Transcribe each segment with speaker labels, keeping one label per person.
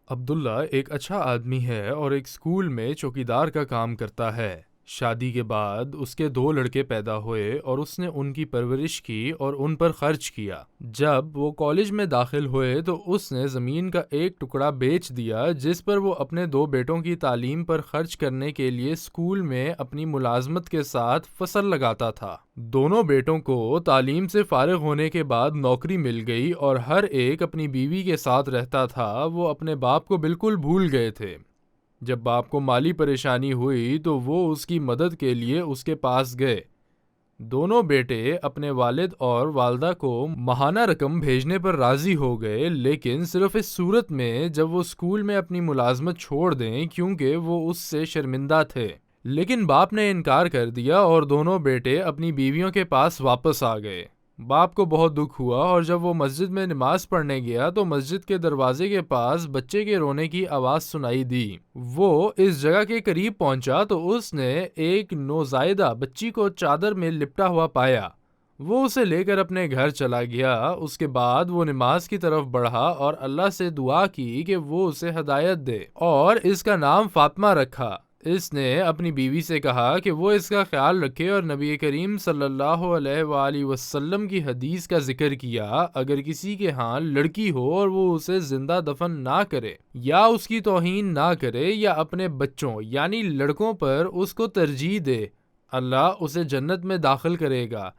Speaker 1: عبداللہ ایک اچھا آدمی ہے اور ایک اسکول میں چوکیدار کا کام کرتا ہے۔ شادی کے بعد اس کے 2 لڑکے پیدا ہوئے اور اس نے ان کی پرورش کی اور ان پر خرچ کیا۔ جب وہ کالج میں داخل ہوئے تو اس نے زمین کا ایک ٹکڑا بیچ دیا جس پر وہ اپنے 2 بیٹوں کی تعلیم پر خرچ کرنے کے لیے اسکول میں اپنی ملازمت کے ساتھ فصل لگاتا تھا۔ دونوں بیٹوں کو تعلیم سے فارغ ہونے کے بعد نوکری مل گئی اور ہر ایک اپنی بیوی کے ساتھ رہتا تھا۔ وہ اپنے باپ کو بالکل بھول گئے تھے۔ جب باپ کو مالی پریشانی ہوئی تو وہ اس کی مدد کے لیے اس کے پاس گئے۔ دونوں بیٹے اپنے والد اور والدہ کو ماہانہ رقم بھیجنے پر راضی ہو گئے، لیکن صرف اس صورت میں جب وہ اسکول میں اپنی ملازمت چھوڑ دیں کیونکہ وہ اس سے شرمندہ تھے۔ لیکن باپ نے انکار کر دیا اور دونوں بیٹے اپنی بیویوں کے پاس واپس آ گئے۔ باپ کو بہت دکھ ہوا اور جب وہ مسجد میں نماز پڑھنے گیا تو مسجد کے دروازے کے پاس بچے کے رونے کی آواز سنائی دی۔ وہ اس جگہ کے قریب پہنچا تو اس نے ایک نوزائیدہ بچی کو چادر میں لپٹا ہوا پایا۔ وہ اسے لے کر اپنے گھر چلا گیا۔ اس کے بعد وہ نماز کی طرف بڑھا اور اللہ سے دعا کی کہ وہ اسے ہدایت دے اور اس کا نام فاطمہ رکھا۔ اس نے اپنی بیوی سے کہا کہ وہ اس کا خیال رکھے اور نبی کریم صلی اللہ علیہ وآلہ وسلم کی حدیث کا ذکر کیا، اگر کسی کے ہاں لڑکی ہو اور وہ اسے زندہ دفن نہ کرے یا اس کی توہین نہ کرے یا اپنے بچوں یعنی لڑکوں پر اس کو ترجیح دے، اللہ اسے جنت میں داخل کرے گا۔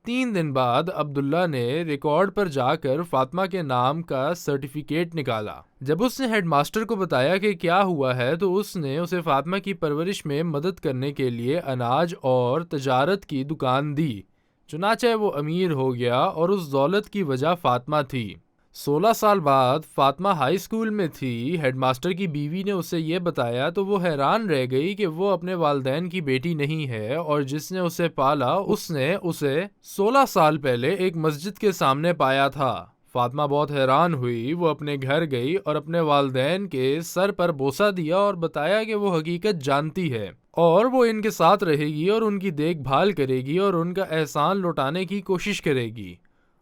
Speaker 1: 3 دن بعد عبداللہ نے ریکارڈ پر جا کر فاطمہ کے نام کا سرٹیفکیٹ نکالا۔ جب اس نے ہیڈ ماسٹر کو بتایا کہ کیا ہوا ہے تو اس نے اسے فاطمہ کی پرورش میں مدد کرنے کے لیے اناج اور تجارت کی دکان دی۔ چنانچہ وہ امیر ہو گیا اور اس دولت کی وجہ فاطمہ تھی۔ 16 سال بعد فاطمہ ہائی اسکول میں تھی۔ ہیڈ ماسٹر کی بیوی نے اسے یہ بتایا تو وہ حیران رہ گئی کہ وہ اپنے والدین کی بیٹی نہیں ہے اور جس نے اسے پالا اس نے اسے 16 سال پہلے ایک مسجد کے سامنے پایا تھا۔ فاطمہ بہت حیران ہوئی۔ وہ اپنے گھر گئی اور اپنے والدین کے سر پر بوسہ دیا اور بتایا کہ وہ حقیقت جانتی ہے اور وہ ان کے ساتھ رہے گی اور ان کی دیکھ بھال کرے گی اور ان کا احسان لوٹانے کی کوشش کرے گی۔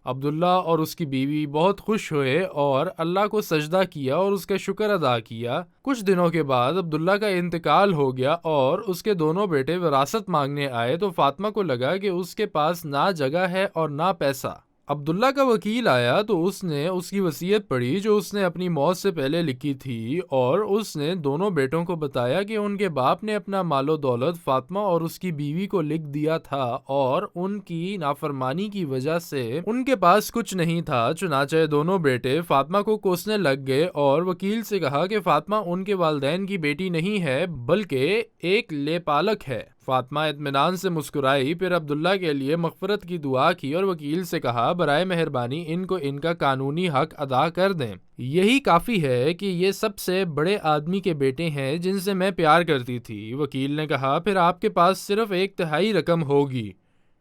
Speaker 1: عبداللہ اور اس کی بیوی بہت خوش ہوئے اور اللہ کو سجدہ کیا اور اس کا شکر ادا کیا۔ کچھ دنوں کے بعد عبداللہ کا انتقال ہو گیا اور اس کے دونوں بیٹے وراثت مانگنے آئے تو فاطمہ کو لگا کہ اس کے پاس نہ جگہ ہے اور نہ پیسہ۔ عبداللہ کا وکیل آیا تو اس نے اس کی وصیت پڑھی جو اس نے اپنی موت سے پہلے لکھی تھی اور اس نے دونوں بیٹوں کو بتایا کہ ان کے باپ نے اپنا مال و دولت فاطمہ اور اس کی بیوی کو لکھ دیا تھا اور ان کی نافرمانی کی وجہ سے ان کے پاس کچھ نہیں تھا۔ چنانچہ دونوں بیٹے فاطمہ کو کوسنے لگ گئے اور وکیل سے کہا کہ فاطمہ ان کے والدین کی بیٹی نہیں ہے بلکہ ایک لیپالک ہے۔ فاطمہ اطمینان سے مسکرائی، پھر عبداللہ کے لیے مغفرت کی دعا کی اور وکیل سے کہا برائے مہربانی ان کو ان کا قانونی حق ادا کر دیں۔ یہی کافی ہے کہ یہ سب سے بڑے آدمی کے بیٹے ہیں جن سے میں پیار کرتی تھی۔ وکیل نے کہا پھر آپ کے پاس صرف 1/3 رقم ہوگی۔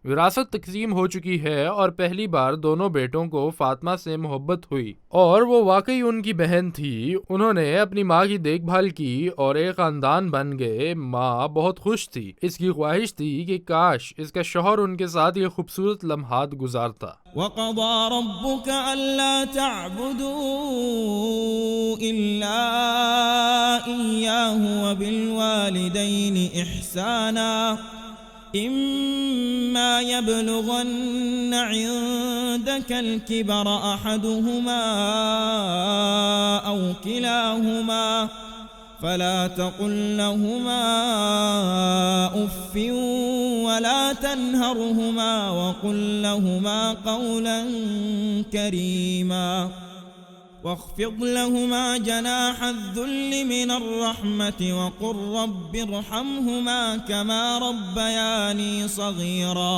Speaker 1: وراثت تقسیم ہو چکی ہے اور پہلی بار دونوں بیٹوں کو فاطمہ سے محبت ہوئی اور وہ واقعی ان کی بہن تھی۔ انہوں نے اپنی ماں کی دیکھ بھال کی اور ایک خاندان بن گئے۔ ماں بہت خوش تھی۔ اس کی خواہش تھی کہ کاش اس کا شوہر ان کے ساتھ یہ خوبصورت لمحات گزارتا۔
Speaker 2: وَقَضَى رَبُّكَ أَلَّا تَعْبُدُوا إِلَّا إِيَّاهُ وَبِالْوَالِدَيْنِ إِحْسَانًا إما يبلغن عندك الكبر أحدهما أو كلاهما فلا تقل لهما أف ولا تنهرهما وقل لهما قولا كريما واخفض لهما جناح الذل من الرحمة وقل رب ارحمهما كما ربياني صغيرا